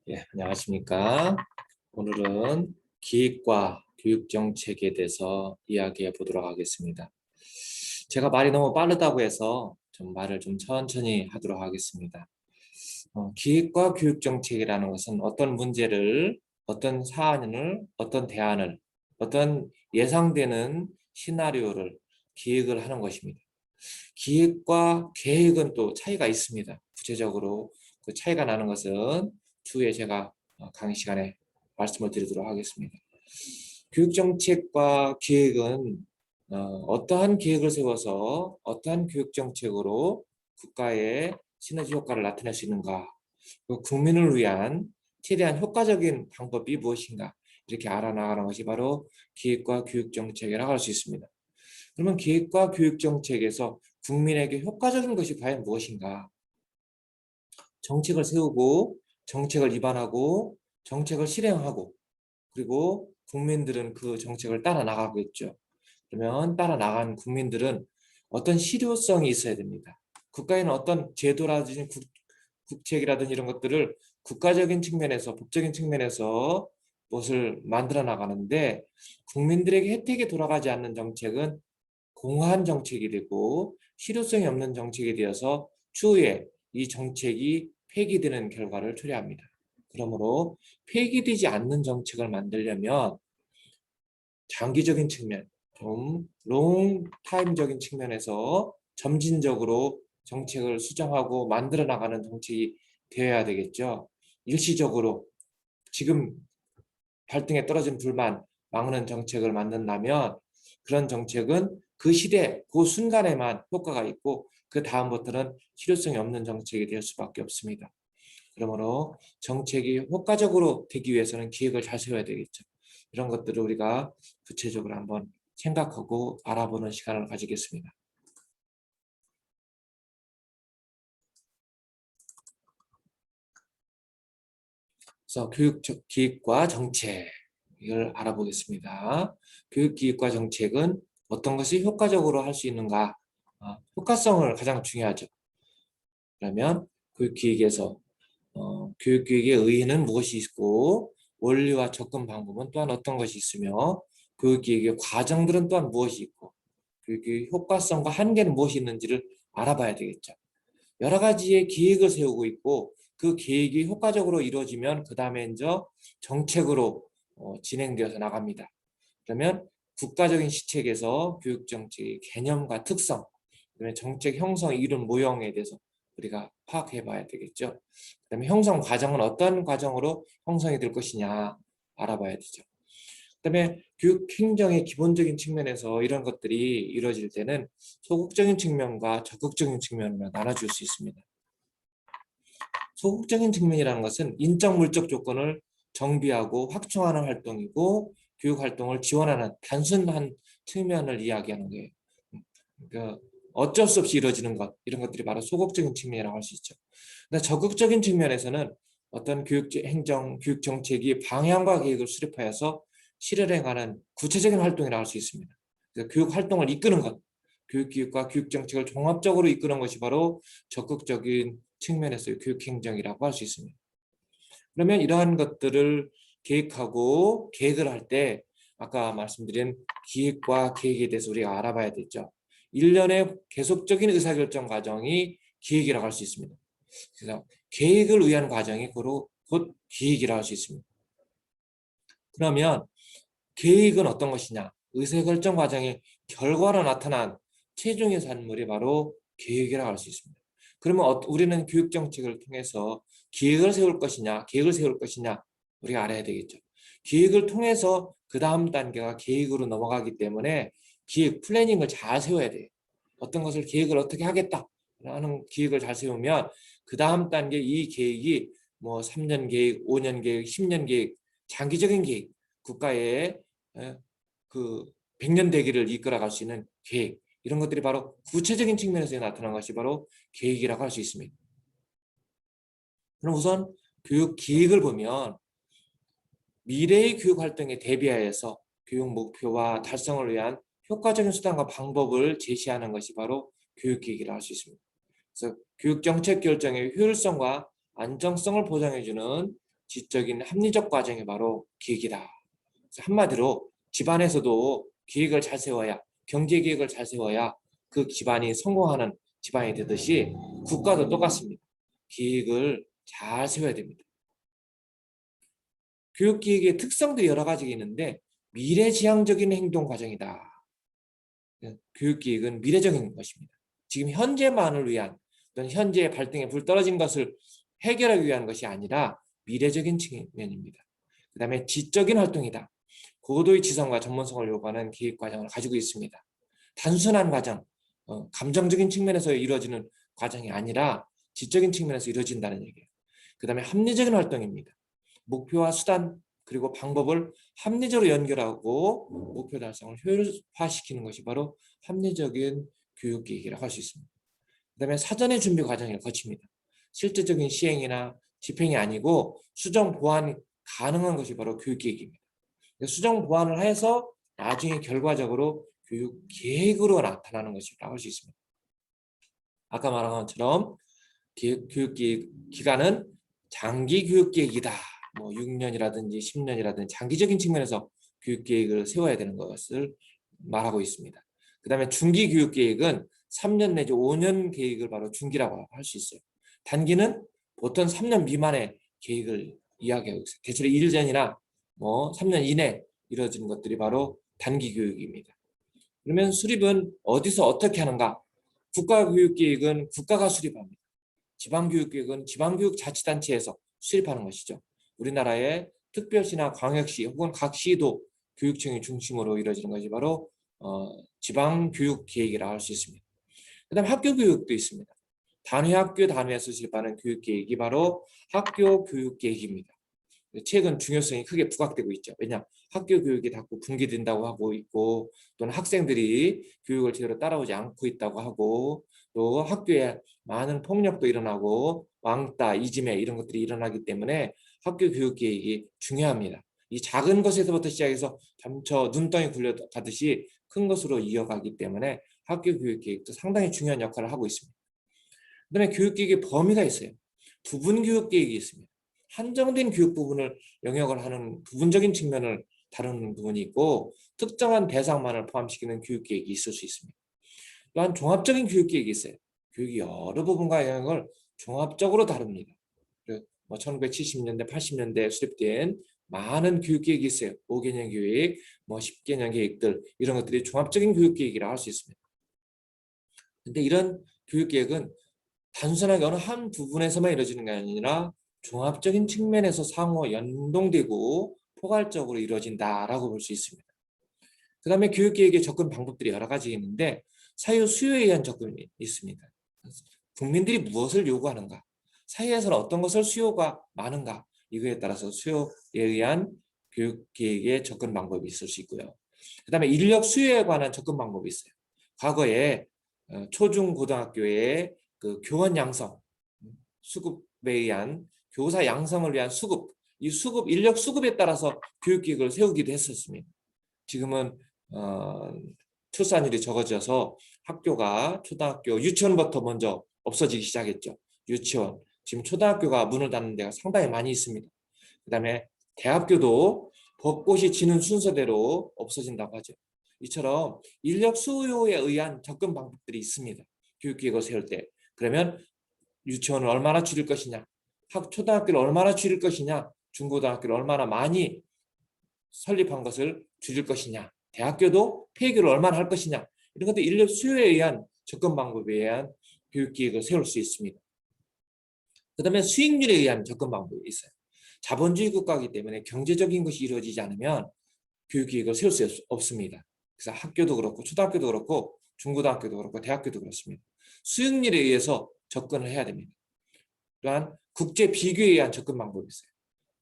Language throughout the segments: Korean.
안녕하십니까. 오늘은 기획과 교육정책에 대해서 이야기해 보도록 하겠습니다. 제가 말이 너무 빠르다고 해서 좀 말을 좀 천천히 하도록 하겠습니다. 기획과 교육정책이라는 것은 어떤 문제를, 어떤 사안을, 어떤 대안을, 어떤 예상되는 시나리오를 기획을 하는 것입니다. 기획과 계획은 또 차이가 있습니다. 구체적으로 그 차이가 나는 것은 추후에 제가 강의 시간에 말씀을 드리도록 하겠습니다. 교육정책과 계획은 어떠한 계획을 세워서 어떠한 교육정책으로 국가의 시너지 효과를 나타낼 수 있는가, 국민을 위한 최대한 효과적인 방법이 무엇인가, 이렇게 알아나가는 것이 바로 기획과 교육정책이라고 할 수 있습니다. 그러면 기획과 교육정책에서 국민에게 효과적인 것이 과연 무엇인가? 정책을 세우고 정책을 입안하고 정책을 실행하고 그리고 국민들은 그 정책을 따라 나가겠죠. 그러면 따라 나간 국민들은 어떤 실효성이 있어야 됩니다. 국가에는 어떤 제도라든지 국책이라든지 이런 것들을 국가적인 측면에서 법적인 측면에서 무엇을 만들어 나가는데 국민들에게 혜택이 돌아가지 않는 정책은 공허한 정책이 되고 실효성이 없는 정책이 되어서 추후에 이 정책이 폐기되는 결과를 초래합니다. 그러므로 폐기되지 않는 정책을 만들려면 장기적인 측면, 좀 롱타임적인 측면에서 점진적으로 정책을 수정하고 만들어 나가는 정책이 되어야 되겠죠. 일시적으로 지금 발등에 떨어진 불만 막는 정책을 만든다면 그런 정책은 그 시대, 그 순간에만 효과가 있고 그 다음부터는 실효성이 없는 정책이 될 수밖에 없습니다. 그러므로 정책이 효과적으로 되기 위해서는 기획을 잘 세워야 되겠죠. 이런 것들을 우리가 구체적으로 한번 생각하고 알아보는 시간을 가지겠습니다. 그래서 기획과 정책 이걸 알아보겠습니다. 교육기획과 정책은 어떤 것이 효과적으로 할 수 있는가? 효과성을 가장 중요하죠. 그러면 교육기획에서 교육기획의 의의는 무엇이 있고 원리와 접근 방법은 또한 어떤 것이 있으며 교육기획의 과정들은 또한 무엇이 있고 교육기획의 효과성과 한계는 무엇이 있는지를 알아봐야 되겠죠. 여러 가지의 기획을 세우고 있고 그 계획이 효과적으로 이루어지면 그 다음에 이제 정책으로 진행되어서 나갑니다. 그러면 국가적인 시책에서 교육정책의 개념과 특성, 그다음에 정책 형성 이런 모형에 대해서 우리가 파악해 봐야 되겠죠. 그다음에 형성 과정은 어떤 과정으로 형성이 될 것이냐 알아봐야 되죠. 그다음에 교육 행정의 기본적인 측면에서 이런 것들이 이루어질 때는 소극적인 측면과 적극적인 측면으로 나눠줄 수 있습니다. 소극적인 측면이라는 것은 인적 물적 조건을 정비하고 확충하는 활동이고 교육 활동을 지원하는 단순한 측면을 이야기하는 거예요. 그러니까 어쩔 수 없이 이루어지는 것 이런 것들이 바로 소극적인 측면이라고 할 수 있죠. 근데 적극적인 측면에서는 어떤 행정, 교육 정책이 방향과 계획을 수립하여서 실현해가는 구체적인 활동이라고 할 수 있습니다. 그래서 교육 활동을 이끄는 것, 교육 기획과 교육 정책을 종합적으로 이끄는 것이 바로 적극적인 측면에서의 교육 행정이라고 할 수 있습니다. 그러면 이러한 것들을 계획하고 계획을 할 때 아까 말씀드린 기획과 계획에 대해서 우리가 알아봐야 되죠. 일련의 계속적인 의사결정 과정이 기획이라고 할 수 있습니다. 그래서 계획을 위한 과정이 곧 기획이라고 할 수 있습니다. 그러면 계획은 어떤 것이냐? 의사결정 과정의 결과로 나타난 최종의 산물이 바로 계획이라고 할 수 있습니다. 그러면 우리는 교육정책을 통해서 기획을 세울 것이냐, 계획을 세울 것이냐 우리가 알아야 되겠죠. 기획을 통해서 그 다음 단계가 계획으로 넘어가기 때문에 기획 플래닝을 잘 세워야 돼요. 어떤 것을 계획을 어떻게 하겠다라는 기획을 잘 세우면 그 다음 단계 이 계획이 뭐 3년 계획, 5년 계획, 10년 계획, 장기적인 계획, 국가의 그 100년 대계를 이끌어갈 수 있는 계획 이런 것들이 바로 구체적인 측면에서 나타난 것이 바로 계획이라고 할 수 있습니다. 그럼 우선 교육 기획을 보면 미래의 교육 활동에 대비하여서 교육 목표와 달성을 위한 효과적인 수단과 방법을 제시하는 것이 바로 교육 기획이라고 할 수 있습니다. 그래서 교육 정책 결정의 효율성과 안정성을 보장해주는 지적인 합리적 과정이 바로 기획이다. 그래서 한마디로 집안에서도 계획을 잘 세워야, 경제 계획을 잘 세워야 그 집안이 성공하는 집안이 되듯이 국가도 똑같습니다. 계획을 잘 세워야 됩니다. 교육계획의 특성들이 여러 가지가 있는데 미래지향적인 행동 과정이다. 교육계획은 미래적인 것입니다. 지금 현재만을 위한 또는 현재의 발등에 불 떨어진 것을 해결하기 위한 것이 아니라 미래적인 측면입니다. 그 다음에 지적인 활동이다. 고도의 지성과 전문성을 요구하는 계획 과정을 가지고 있습니다. 단순한 과정, 감정적인 측면에서 이루어지는 과정이 아니라 지적인 측면에서 이루어진다는 얘기예요. 그 다음에 합리적인 활동입니다. 목표와 수단 그리고 방법을 합리적으로 연결하고 목표 달성을 효율화시키는 것이 바로 합리적인 교육계획이라고 할 수 있습니다. 그 다음에 사전의 준비 과정을 거칩니다. 실제적인 시행이나 집행이 아니고 수정 보완이 가능한 것이 바로 교육계획입니다. 수정 보완을 해서 나중에 결과적으로 교육계획으로 나타나는 것이라고 할 수 있습니다. 아까 말한 것처럼 교육계획 기간은 장기 교육계획이다. 뭐 6년이라든지 10년이라든지 장기적인 측면에서 교육계획을 세워야 되는 것을 말하고 있습니다. 그 다음에 중기 교육계획은 3년 내지 5년 계획을 바로 중기라고 할 수 있어요. 단기는 보통 3년 미만의 계획을 이야기하고 있어요. 대체로 1년 전이나 뭐 3년 이내 이루어지는 것들이 바로 단기 교육입니다. 그러면 수립은 어디서 어떻게 하는가? 국가교육계획은 국가가 수립합니다. 지방교육계획은 지방교육자치단체에서 수립하는 것이죠. 우리나라의 특별시나 광역시 혹은 각 시도 교육청이 중심으로 이루어지는 것이 바로 지방교육계획이라고 할 수 있습니다. 그 다음에 학교교육도 있습니다. 단위학교 단위에서 수립하는 교육계획이 바로 학교교육계획입니다. 최근 중요성이 크게 부각되고 있죠. 왜냐? 학교 교육이 자꾸 붕괴된다고 하고 있고 또는 학생들이 교육을 제대로 따라오지 않고 있다고 하고 또 학교에 많은 폭력도 일어나고 왕따, 이지매 이런 것들이 일어나기 때문에 학교 교육 계획이 중요합니다. 이 작은 것에서부터 시작해서 점차 눈덩이 굴려가듯이 큰 것으로 이어가기 때문에 학교 교육 계획도 상당히 중요한 역할을 하고 있습니다. 그다음에 교육 계획의 범위가 있어요. 부분 교육 계획이 있습니다. 한정된 교육 부분을 영역을 하는 부분적인 측면을 다루는 부분이 있고 특정한 대상만을 포함시키는 교육 계획이 있을 수 있습니다. 또한 종합적인 교육 계획이 있어요. 교육의 여러 부분과 영역을 종합적으로 다룹니다. 1970년대, 80년대 수립된 많은 교육 계획이 있어요. 5개년 계획, 10개년 계획들 이런 것들이 종합적인 교육 계획이라고 할 수 있습니다. 근데 이런 교육 계획은 단순하게 어느 한 부분에서만 이루어지는 게 아니라 종합적인 측면에서 상호 연동되고 포괄적으로 이루어진다라고 볼 수 있습니다. 그 다음에 교육계획의 접근 방법들이 여러 가지 있는데 사유 수요에 의한 접근이 있습니다. 국민들이 무엇을 요구하는가, 사회에서는 어떤 것을 수요가 많은가, 이거에 따라서 수요에 의한 교육계획의 접근 방법이 있을 수 있고요. 그 다음에 인력 수요에 관한 접근 방법이 있어요. 과거에 초중고등학교의 그 교원 양성, 수급에 의한 교사 양성을 위한 수급, 이 수급 인력 수급에 따라서 교육계획을 세우기도 했었습니다. 지금은 출산율이 적어져서 학교가 초등학교 유치원부터 먼저 없어지기 시작했죠. 유치원 지금 초등학교가 문을 닫는 데가 상당히 많이 있습니다. 그다음에 대학교도 벚꽃이 지는 순서대로 없어진다고 하죠. 이처럼 인력 수요에 의한 접근 방법들이 있습니다. 교육계획을 세울 때. 그러면 유치원을 얼마나 줄일 것이냐, 초등학교를 얼마나 줄일 것이냐, 중고등학교를 얼마나 많이 설립한 것을 줄일 것이냐, 대학교도 폐교를 얼마나 할 것이냐, 이런 것들 인력 수요에 의한 접근 방법에 의한 교육계획을 세울 수 있습니다. 그 다음에 수익률에 의한 접근 방법이 있어요. 자본주의 국가이기 때문에 경제적인 것이 이루어지지 않으면 교육계획을 세울 수 없습니다. 그래서 학교도 그렇고 초등학교도 그렇고 중고등학교도 그렇고 대학교도 그렇습니다. 수익률에 의해서 접근을 해야 됩니다. 또한 국제 비교에 의한 접근 방법이 있어요.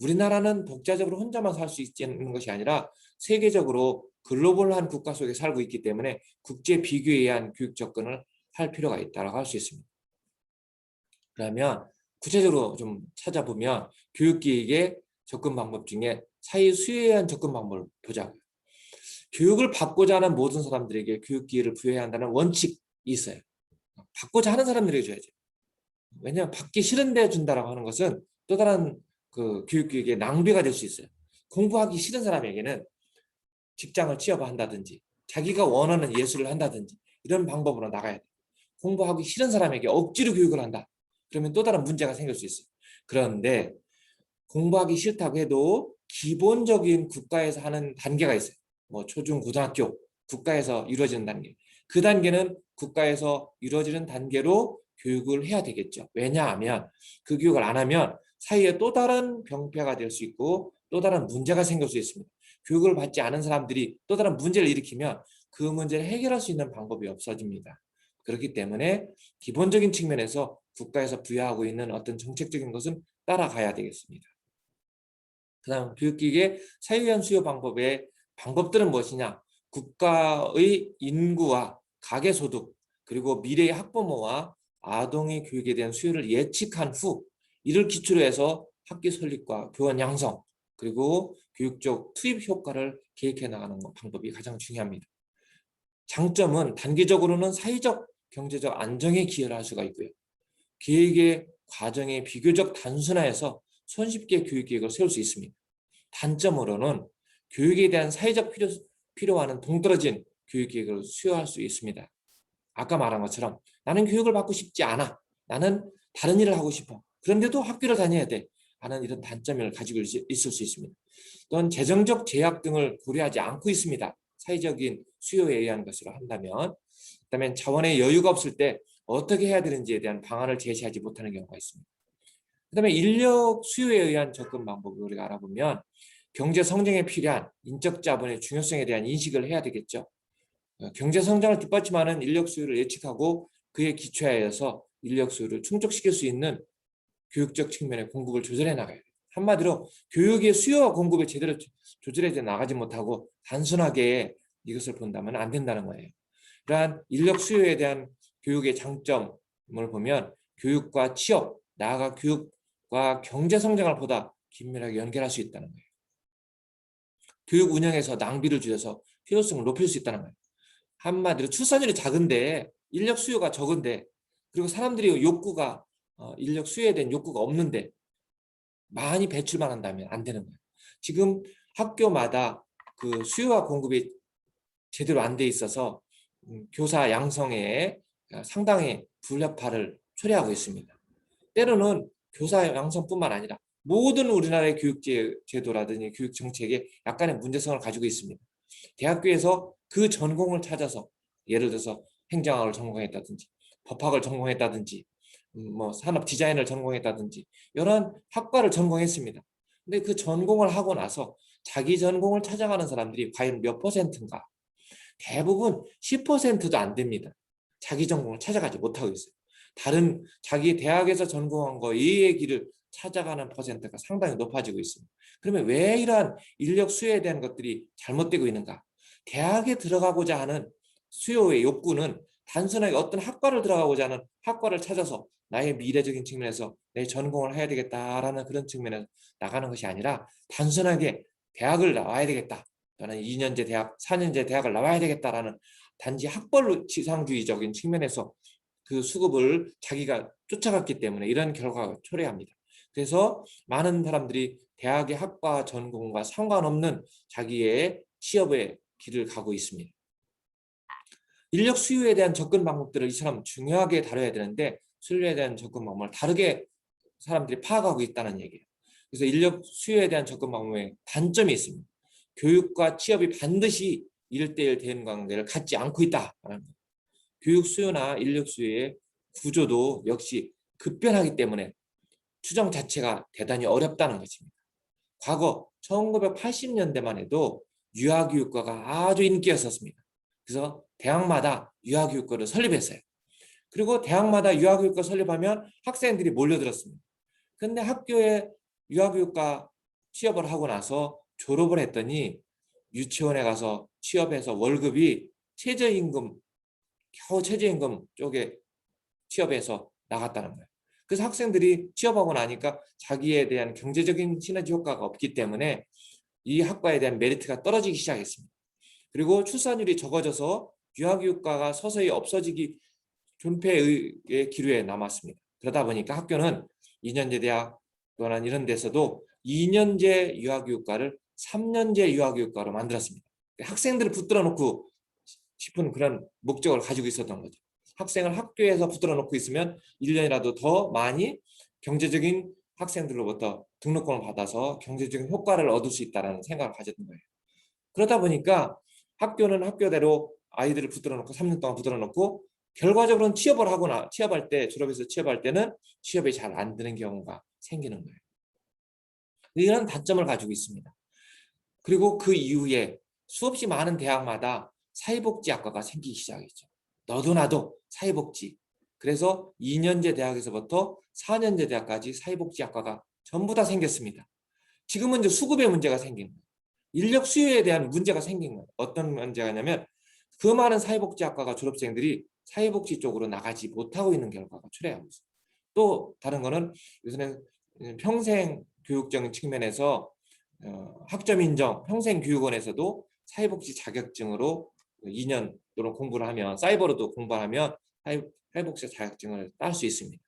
우리나라는 독자적으로 혼자만 살 수 있는 것이 아니라 세계적으로 글로벌한 국가 속에 살고 있기 때문에 국제 비교에 의한 교육 접근을 할 필요가 있다고 할 수 있습니다. 그러면 구체적으로 좀 찾아보면 교육계획의 접근 방법 중에 사회 수요에 의한 접근 방법을 보자고요. 교육을 받고자 하는 모든 사람들에게 교육 기회를 부여해야 한다는 원칙이 있어요. 받고자 하는 사람들에게 줘야죠. 왜냐하면 받기 싫은데 준다라고 하는 것은 또 다른 그 교육의 낭비가 될 수 있어요. 공부하기 싫은 사람에게는 직장을 취업한다든지 자기가 원하는 예술을 한다든지 이런 방법으로 나가야 돼요. 공부하기 싫은 사람에게 억지로 교육을 한다. 그러면 또 다른 문제가 생길 수 있어요. 그런데 공부하기 싫다고 해도 기본적인 국가에서 하는 단계가 있어요. 뭐 초중 고등학교 국가에서 이루어지는 단계. 그 단계는 국가에서 이루어지는 단계로 교육을 해야 되겠죠. 왜냐하면 그 교육을 안 하면 사이에 또 다른 병폐가 될 수 있고 또 다른 문제가 생길 수 있습니다. 교육을 받지 않은 사람들이 또 다른 문제를 일으키면 그 문제를 해결할 수 있는 방법이 없어집니다. 그렇기 때문에 기본적인 측면에서 국가에서 부여하고 있는 어떤 정책적인 것은 따라가야 되겠습니다. 그다음 교육기획의 사유연 수요 방법의 방법들은 무엇이냐? 국가의 인구와 가계소득 그리고 미래의 학부모와 아동의 교육에 대한 수요를 예측한 후 이를 기초로 해서 학기 설립과 교원 양성 그리고 교육적 투입 효과를 계획해 나가는 방법이 가장 중요합니다. 장점은 단기적으로는 사회적 경제적 안정에 기여를 할 수가 있고요. 계획의 과정이 비교적 단순화해서 손쉽게 교육계획을 세울 수 있습니다. 단점으로는 교육에 대한 사회적 필요와는 동떨어진 교육계획을 수여할 수 있습니다. 아까 말한 것처럼 나는 교육을 받고 싶지 않아. 나는 다른 일을 하고 싶어. 그런데도 학교를 다녀야 돼. 하는 이런 단점을 가지고 있을 수 있습니다. 또한 재정적 제약 등을 고려하지 않고 있습니다. 사회적인 수요에 의한 것으로 한다면 그다음에 자원의 여유가 없을 때 어떻게 해야 되는지에 대한 방안을 제시하지 못하는 경우가 있습니다. 그다음에 인력 수요에 의한 접근 방법을 우리가 알아보면 경제 성장에 필요한 인적 자본의 중요성에 대한 인식을 해야 되겠죠. 경제 성장을 뒷받침하는 인력 수요를 예측하고 그에 기초하여서 인력 수요를 충족시킬 수 있는 교육적 측면의 공급을 조절해 나가야 돼요. 한마디로 교육의 수요와 공급을 제대로 조절해 나가지 못하고 단순하게 이것을 본다면 안 된다는 거예요. 이러한 인력 수요에 대한 교육의 장점을 보면 교육과 취업, 나아가 교육과 경제 성장을 보다 긴밀하게 연결할 수 있다는 거예요. 교육 운영에서 낭비를 줄여서 필요성을 높일 수 있다는 거예요. 한마디로 출산율이 작은데 인력 수요가 적은데 그리고 사람들이 욕구가 인력 수요에 대한 욕구가 없는데 많이 배출만 한다면 안 되는 거예요. 지금 학교마다 그 수요와 공급이 제대로 안 돼 있어서 교사 양성에 상당히 불협화를 초래하고 있습니다. 때로는 교사 양성뿐만 아니라 모든 우리나라의 교육 제도라든지 교육 정책에 약간의 문제성을 가지고 있습니다. 대학교에서 그 전공을 찾아서 예를 들어서 행정학을 전공했다든지 법학을 전공했다든지 뭐 산업 디자인을 전공했다든지 이런 학과를 전공했습니다. 근데 그 전공을 하고 나서 자기 전공을 찾아가는 사람들이 과연 몇 퍼센트인가? 대부분 10%도 안 됩니다. 자기 전공을 찾아가지 못하고 있어요. 다른 자기 대학에서 전공한 거 이의 길을 찾아가는 퍼센트가 상당히 높아지고 있습니다. 그러면 왜 이러한 인력 수요에 대한 것들이 잘못되고 있는가? 대학에 들어가고자 하는 수요의 욕구는 단순하게 어떤 학과를 들어가고자 하는 학과를 찾아서 나의 미래적인 측면에서 내 전공을 해야 되겠다라는 그런 측면에서 나가는 것이 아니라 단순하게 대학을 나와야 되겠다. 또는 2년제 대학, 4년제 대학을 나와야 되겠다라는 단지 학벌 지상주의적인 측면에서 그 수급을 자기가 쫓아갔기 때문에 이런 결과가 초래합니다. 그래서 많은 사람들이 대학의 학과 전공과 상관없는 자기의 취업의 길을 가고 있습니다. 인력 수요에 대한 접근 방법들을 이처럼 중요하게 다뤄야 되는데 수요에 대한 접근 방법을 다르게 사람들이 파악하고 있다는 얘기예요. 그래서 인력 수요에 대한 접근 방법에 단점이 있습니다. 교육과 취업이 반드시 1대1 대응 관계를 갖지 않고 있다. 교육 수요나 인력 수요의 구조도 역시 급변하기 때문에 추정 자체가 대단히 어렵다는 것입니다. 과거 1980년대만 해도 유아교육과가 아주 인기였었습니다. 그래서 대학마다 유아교육과를 설립했어요. 그리고 대학마다 유아교육과 설립하면 학생들이 몰려들었습니다. 근데 학교에 유아교육과 취업을 하고 나서 졸업을 했더니 유치원에 가서 취업해서 월급이 최저임금, 겨우 최저임금 쪽에 취업해서 나갔다는 거예요. 그래서 학생들이 취업하고 나니까 자기에 대한 경제적인 시너지 효과가 없기 때문에 이 학과에 대한 메리트가 떨어지기 시작했습니다. 그리고 출산율이 적어져서 유아교육과가 서서히 없어지기 존폐의 기류에 남았습니다. 그러다 보니까 학교는 2년제 대학 또한 이런 데서도 2년제 유아교육과를 3년제 유아교육과로 만들었습니다. 학생들을 붙들어 놓고 싶은 그런 목적을 가지고 있었던 거죠. 학생을 학교에서 붙들어 놓고 있으면 1년이라도 더 많이 경제적인 학생들로부터 등록금을 받아서 경제적인 효과를 얻을 수 있다는 생각을 가졌던 거예요. 그러다 보니까 학교는 학교대로 아이들을 붙들어 놓고 3년 동안 붙들어 놓고 결과적으로는 취업을 하거나 취업할 때 졸업해서 취업할 때는 취업이 잘 안 되는 경우가 생기는 거예요. 이런 단점을 가지고 있습니다. 그리고 그 이후에 수없이 많은 대학마다 사회복지학과가 생기기 시작했죠. 너도 나도 사회복지. 그래서 2년제 대학에서부터 4년제 대학까지 사회복지학과가 전부 다 생겼습니다. 지금은 이제 수급의 문제가 생긴 거예요. 인력 수요에 대한 문제가 생긴 거예요. 어떤 문제가냐면 그 많은 사회복지학과가 졸업생들이 사회복지 쪽으로 나가지 못하고 있는 결과가 초래하고 있어요. 또 다른 거는 요새는 평생 교육적인 측면에서 학점 인정 평생교육원에서도 사회복지 자격증으로 2년 또는 공부를 하면 사이버로도 공부하면 사회복지 자격증을 딸 수 있습니다.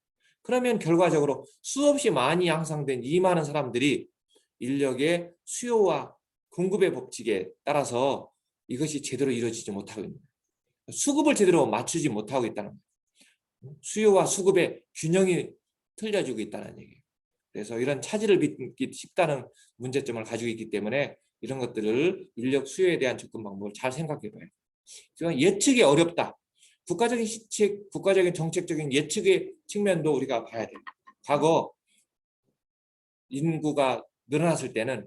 그러면 결과적으로 수없이 많이 양상된 이 많은 사람들이 인력의 수요와 공급의 법칙에 따라서 이것이 제대로 이루어지지 못하고 있는 거예요. 수급을 제대로 맞추지 못하고 있다는 거예요. 수요와 수급의 균형이 틀려지고 있다는 얘기예요. 그래서 이런 차질을 빚기 쉽다는 문제점을 가지고 있기 때문에 이런 것들을 인력 수요에 대한 접근 방법을 잘 생각해 봐요. 예측이 어렵다. 국가적인 시책, 국가적인 정책적인 예측의 측면도 우리가 봐야 돼요. 과거 인구가 늘어났을 때는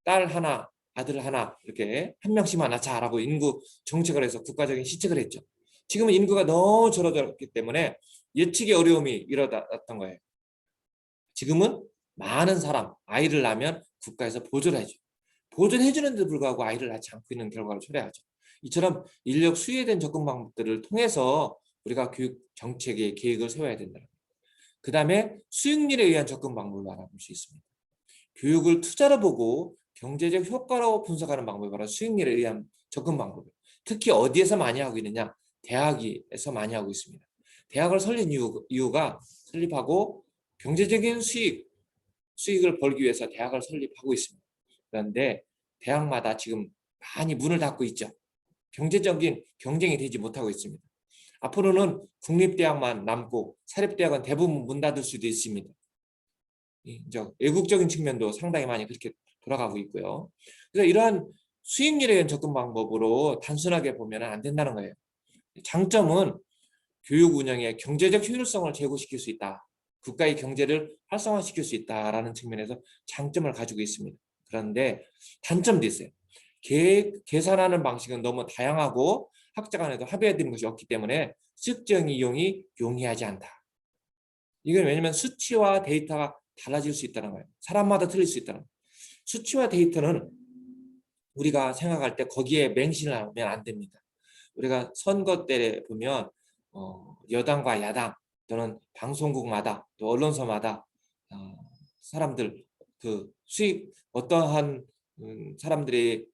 딸 하나, 아들 하나 이렇게 한 명씩만 낳자라고 인구 정책을 해서 국가적인 시책을 했죠. 지금은 인구가 너무 줄어들었기 때문에 예측의 어려움이 일어났던 거예요. 지금은 많은 사람, 아이를 낳으면 국가에서 보조를 해줘요. 보조해주는데도 불구하고 아이를 낳지 않고 있는 결과를 초래하죠. 이처럼 인력 수요에 대한 접근 방법들을 통해서 우리가 교육 정책의 계획을 세워야 된다. 그 다음에 수익률에 의한 접근 방법을 알아볼 수 있습니다. 교육을 투자로 보고 경제적 효과로 분석하는 방법이 바로 수익률에 의한 접근 방법이에요. 특히 어디에서 많이 하고 있느냐? 대학에서 많이 하고 있습니다. 대학을 설립 이유가 설립하고 경제적인 수익을 벌기 위해서 대학을 설립하고 있습니다. 그런데 대학마다 지금 많이 문을 닫고 있죠. 경제적인 경쟁이 되지 못하고 있습니다. 앞으로는 국립대학만 남고 사립대학은 대부분 문 닫을 수도 있습니다. 이제 외국적인 측면도 상당히 많이 그렇게 돌아가고 있고요. 그래서 이러한 수익률에 대한 접근 방법으로 단순하게 보면 안 된다는 거예요. 장점은 교육 운영의 경제적 효율성을 제고시킬 수 있다. 국가의 경제를 활성화시킬 수 있다라는 측면에서 장점을 가지고 있습니다. 그런데 단점도 있어요. 계산하는 방식은 너무 다양하고 학자 간에도 합의되는 것이 없기 때문에 측정 이용이 용이하지 않다. 이건 왜냐하면 수치와 데이터가 달라질 수 있다는 거예요. 사람마다 틀릴 수 있다는 거예요. 수치와 데이터는 우리가 생각할 때 거기에 맹신을 하면 안 됩니다. 우리가 선거 때 보면 여당과 야당 또는 방송국마다 또 언론사마다 사람들 그 수익 어떠한 사람들이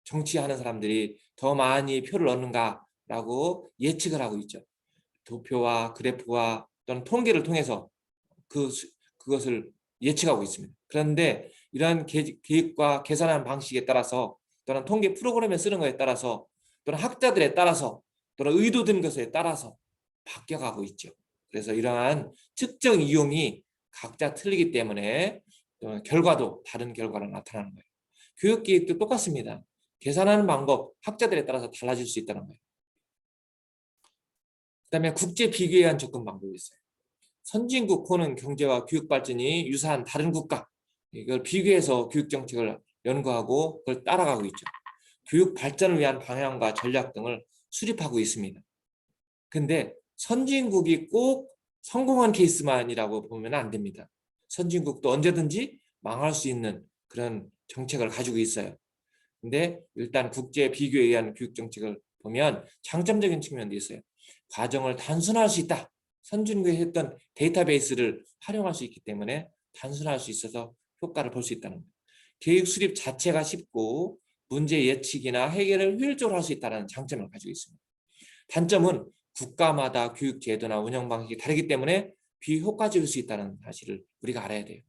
정치하는 사람들이 더 많이 표를 얻는가라고 예측을 하고 있죠. 도표와 그래프와 또는 통계를 통해서 그것을 예측하고 있습니다. 그런데 이러한 계획과 계산하는 방식에 따라서 또는 통계 프로그램에 쓰는 것에 따라서 또는 학자들에 따라서 또는 의도된 것에 따라서 바뀌어가고 있죠. 그래서 이러한 측정 이용이 각자 틀리기 때문에 결과도 다른 결과로 나타나는 거예요. 교육 계획도 똑같습니다. 계산하는 방법, 학자들에 따라서 달라질 수 있다는 거예요. 그 다음에 국제 비교에 의한 접근 방법이 있어요. 선진국 혹은 경제와 교육 발전이 유사한 다른 국가, 이걸 비교해서 교육 정책을 연구하고 그걸 따라가고 있죠. 교육 발전을 위한 방향과 전략 등을 수립하고 있습니다. 근데 선진국이 꼭 성공한 케이스만이라고 보면 안 됩니다. 선진국도 언제든지 망할 수 있는 그런 정책을 가지고 있어요. 근데 일단 국제 비교에 의한 교육 정책을 보면 장점적인 측면도 있어요. 과정을 단순화할 수 있다. 선진국이 했던 데이터베이스를 활용할 수 있기 때문에 단순화할 수 있어서 효과를 볼 수 있다는 거예요. 계획 수립 자체가 쉽고 문제 예측이나 해결을 효율적으로 할 수 있다는 장점을 가지고 있습니다. 단점은 국가마다 교육 제도나 운영 방식이 다르기 때문에 비효과적일 수 있다는 사실을 우리가 알아야 돼요.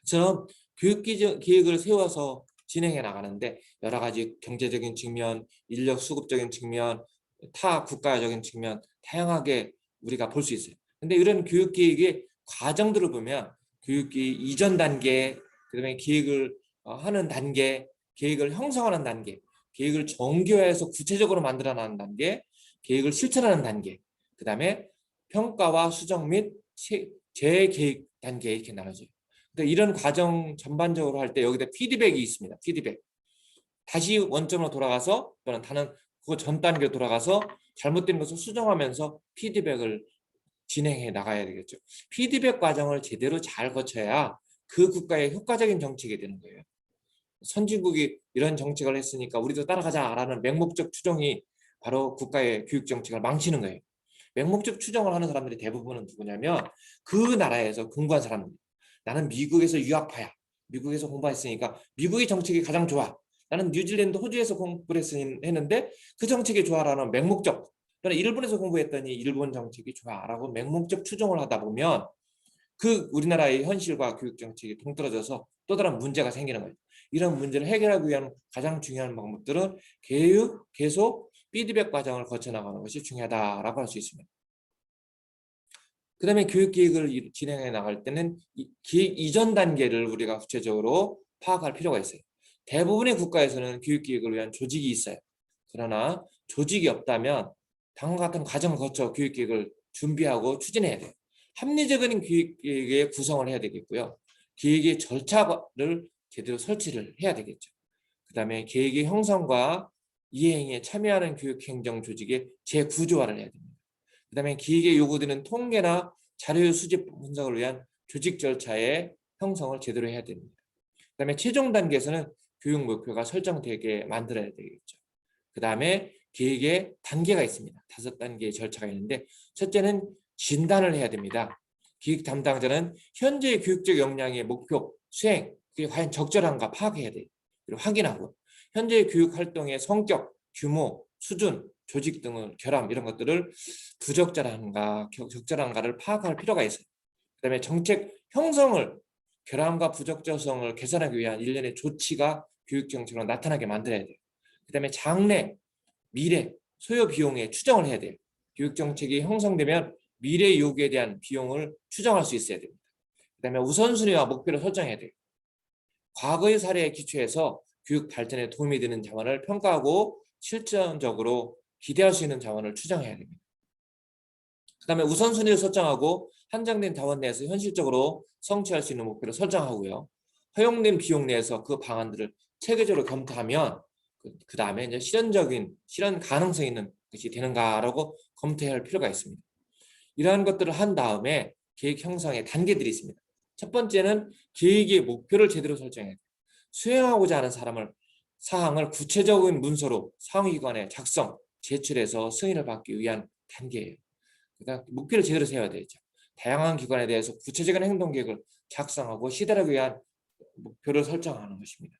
처럼 교육 계획을 세워서 진행해 나가는데 여러 가지 경제적인 측면, 인력 수급적인 측면, 타 국가적인 측면 다양하게 우리가 볼 수 있어요. 근데 이런 교육 계획의 과정들을 보면 교육 계획 이전 단계, 그다음에 계획을 하는 단계, 계획을 형성하는 단계, 계획을 정교화해서 구체적으로 만들어나가는 단계, 계획을 실천하는 단계, 그다음에 평가와 수정 및 재계획 단계 이렇게 나눠져요. 그러니까 이런 과정 전반적으로 할 때 여기다 피드백이 있습니다. 피드백. 다시 원점으로 돌아가서 또는 다른 그 전 단계로 돌아가서 잘못된 것을 수정하면서 피드백을 진행해 나가야 되겠죠. 피드백 과정을 제대로 잘 거쳐야 그 국가의 효과적인 정책이 되는 거예요. 선진국이 이런 정책을 했으니까 우리도 따라가자라는 맹목적 추정이 바로 국가의 교육 정책을 망치는 거예요. 맹목적 추정을 하는 사람들이 대부분은 누구냐면 그 나라에서 공부한 사람들. 나는 미국에서 유학파야. 미국에서 공부했으니까 미국의 정책이 가장 좋아. 나는 뉴질랜드, 호주에서 공부를 했는데 그 정책이 좋아라는 맹목적. 나는 일본에서 공부했더니 일본 정책이 좋아라고 맹목적 추정을 하다 보면 그 우리나라의 현실과 교육 정책이 동떨어져서 또 다른 문제가 생기는 거예요. 이런 문제를 해결하기 위한 가장 중요한 방법들은 교육, 계속 피드백 과정을 거쳐 나가는 것이 중요하다라고 할 수 있습니다. 그 다음에 교육계획을 진행해 나갈 때는 기획 이전 단계를 우리가 구체적으로 파악할 필요가 있어요. 대부분의 국가에서는 교육계획을 위한 조직이 있어요. 그러나 조직이 없다면 다음과 같은 과정을 거쳐 교육계획을 준비하고 추진해야 돼요. 합리적인 교육계획의 구성을 해야 되겠고요. 계획의 절차를 제대로 설치를 해야 되겠죠. 그 다음에 계획의 형성과 이행에 참여하는 교육행정 조직의 재구조화를 해야 됩니다. 그 다음에 기획에 요구되는 통계나 자료 수집 분석을 위한 조직 절차의 형성을 제대로 해야 됩니다. 그 다음에 최종 단계에서는 교육 목표가 설정되게 만들어야 되겠죠. 그 다음에 계획에 단계가 있습니다. 5단계의 절차가 있는데 첫째는 진단을 해야 됩니다. 기획 담당자는 현재의 교육적 역량의 목표, 수행, 그게 과연 적절한가 파악해야 돼요. 그리고 확인하고 현재의 교육 활동의 성격, 규모, 수준, 조직 등을 결함 이런 것들을 부적절한가 적절한가를 파악할 필요가 있어요. 그다음에 정책 형성을 결함과 부적절성을 개선하기 위한 일련의 조치가 교육 정책으로 나타나게 만들어야 돼요. 그다음에 장래, 미래, 소요 비용에 추정을 해야 돼요. 교육 정책이 형성되면 미래 요구에 대한 비용을 추정할 수 있어야 됩니다. 그다음에 우선순위와 목표를 설정해야 돼요. 과거의 사례에 기초해서 교육 발전에 도움이 되는 자원을 평가하고 실전적으로 기대할 수 있는 자원을 추정해야 됩니다. 그 다음에 우선순위를 설정하고 한정된 자원 내에서 현실적으로 성취할 수 있는 목표를 설정하고요. 허용된 비용 내에서 그 방안들을 체계적으로 검토하면 그 다음에 이제 실현 가능성 있는 것이 되는가라고 검토해야 할 필요가 있습니다. 이러한 것들을 한 다음에 계획 형성의 단계들이 있습니다. 첫 번째는 계획의 목표를 제대로 설정해야 돼요. 수행하고자 하는 사항을 구체적인 문서로 상위기관에 작성, 제출해서 승인을 받기 위한 단계예요. 그러니까 목표를 제대로 세워야 되죠. 다양한 기관에 대해서 구체적인 행동 계획을 작성하고 시달하기 위한 목표를 설정하는 것입니다.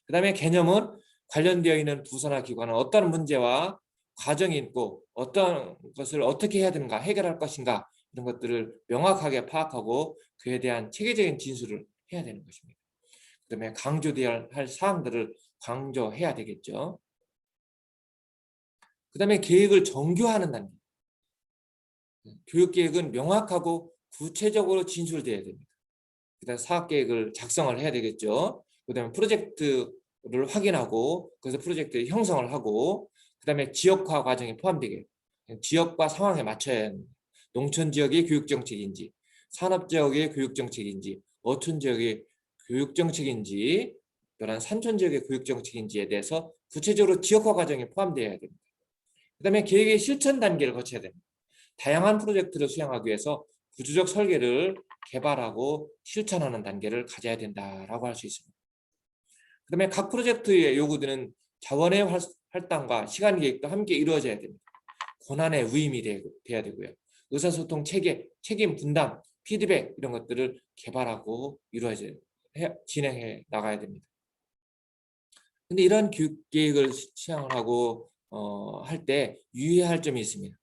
그 다음에 개념은 관련되어 있는 부서나 기관은 어떤 문제와 과정이 있고 어떤 것을 어떻게 해야 되는가, 해결할 것인가 이런 것들을 명확하게 파악하고 그에 대한 체계적인 진술을 해야 되는 것입니다. 그 다음에 강조되어야 할 사항들을 강조해야 되겠죠. 그 다음에 계획을 정교화하는 단계. 교육계획은 명확하고 구체적으로 진술돼야 됩니다. 그 다음에 사업계획을 작성을 해야 되겠죠. 그 다음에 프로젝트를 확인하고 그래서 프로젝트 형성을 하고 그 다음에 지역화 과정에 포함되게 지역과 상황에 맞춰야 합니다. 농촌 지역의 교육정책인지 산업지역의 교육정책인지 어촌 지역의 교육정책인지 또는 산촌 지역의 교육정책인지에 대해서 구체적으로 지역화 과정에 포함되어야 됩니다. 그 다음에 계획의 실천 단계를 거쳐야 됩니다. 다양한 프로젝트를 수행하기 위해서 구조적 설계를 개발하고 실천하는 단계를 가져야 된다라고 할 수 있습니다. 그 다음에 각 프로젝트에 요구되는 자원의 할당과 시간 계획도 함께 이루어져야 됩니다. 권한의 위임이 돼야 되고요. 의사소통 체계, 책임 분담, 피드백 이런 것들을 개발하고 진행해 나가야 됩니다. 근데 이런 교육 계획을 시행을 하고 할 때 유의해야 할 점이 있습니다.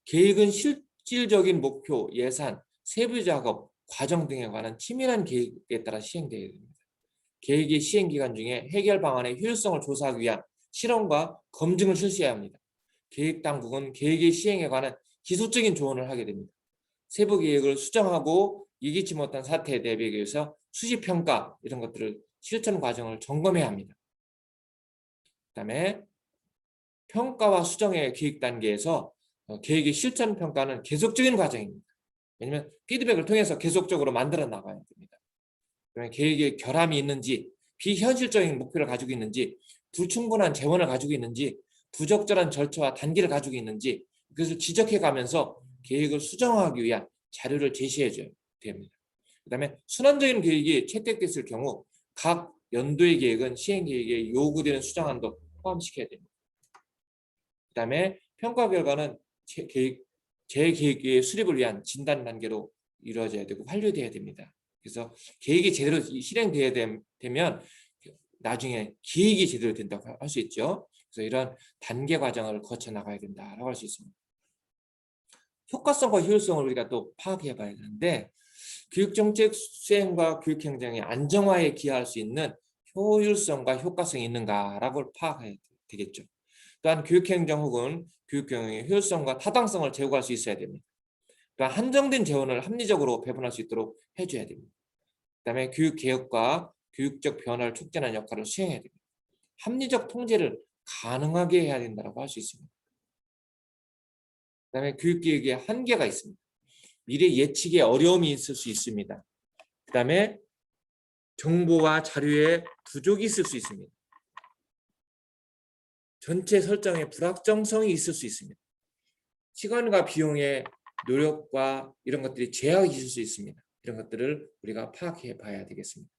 계획은 실질적인 목표, 예산, 세부 작업, 과정 등에 관한 치밀한 계획에 따라 시행되어야 됩니다. 계획의 시행 기간 중에 해결 방안의 효율성을 조사하기 위한 실험과 검증을 실시해야 합니다. 계획 당국은 계획의 시행에 관한 기술적인 조언을 하게 됩니다. 세부 계획을 수정하고 예기치 못한 사태에 대비하기 위해서 수시 평가 이런 것들을 실천 과정을 점검해야 합니다. 그다음에 평가와 수정의 계획 단계에서 계획의 실천 평가는 계속적인 과정입니다. 왜냐하면 피드백을 통해서 계속적으로 만들어 나가야 됩니다. 그러면 계획에 결함이 있는지, 비현실적인 목표를 가지고 있는지, 불충분한 재원을 가지고 있는지, 부적절한 절차와 단계를 가지고 있는지 그것을 지적해 가면서 계획을 수정하기 위한 자료를 제시해줘야 됩니다. 그 다음에 순환적인 계획이 채택됐을 경우 각 연도의 계획은 시행 계획에 요구되는 수정안도 포함시켜야 됩니다. 그 다음에 평가 결과는 재계획의 수립을 위한 진단 단계로 이루어져야 되고 완료돼야 됩니다. 그래서 계획이 제대로 실행돼야 되면 나중에 기획이 제대로 된다고 할 수 있죠. 그래서 이런 단계 과정을 거쳐 나가야 된다라고 할 수 있습니다. 효과성과 효율성을 우리가 또 파악해 봐야 되는데 교육정책 수행과 교육행정의 안정화에 기여할 수 있는 효율성과 효과성이 있는가라고 파악해야 되겠죠. 또한 교육행정 혹은 교육경영의 효율성과 타당성을 제고할 수 있어야 됩니다. 또한 한정된 재원을 합리적으로 배분할 수 있도록 해줘야 됩니다. 그다음에 교육개혁과 교육적 변화를 촉진하는 역할을 수행해야 됩니다. 합리적 통제를 가능하게 해야 된다고 할 수 있습니다. 그다음에 교육개혁에 한계가 있습니다. 미래 예측에 어려움이 있을 수 있습니다. 그다음에 정보와 자료에 부족이 있을 수 있습니다. 전체 설정에 불확정성이 있을 수 있습니다. 시간과 비용의 노력과 이런 것들이 제약이 있을 수 있습니다. 이런 것들을 우리가 파악해 봐야 되겠습니다.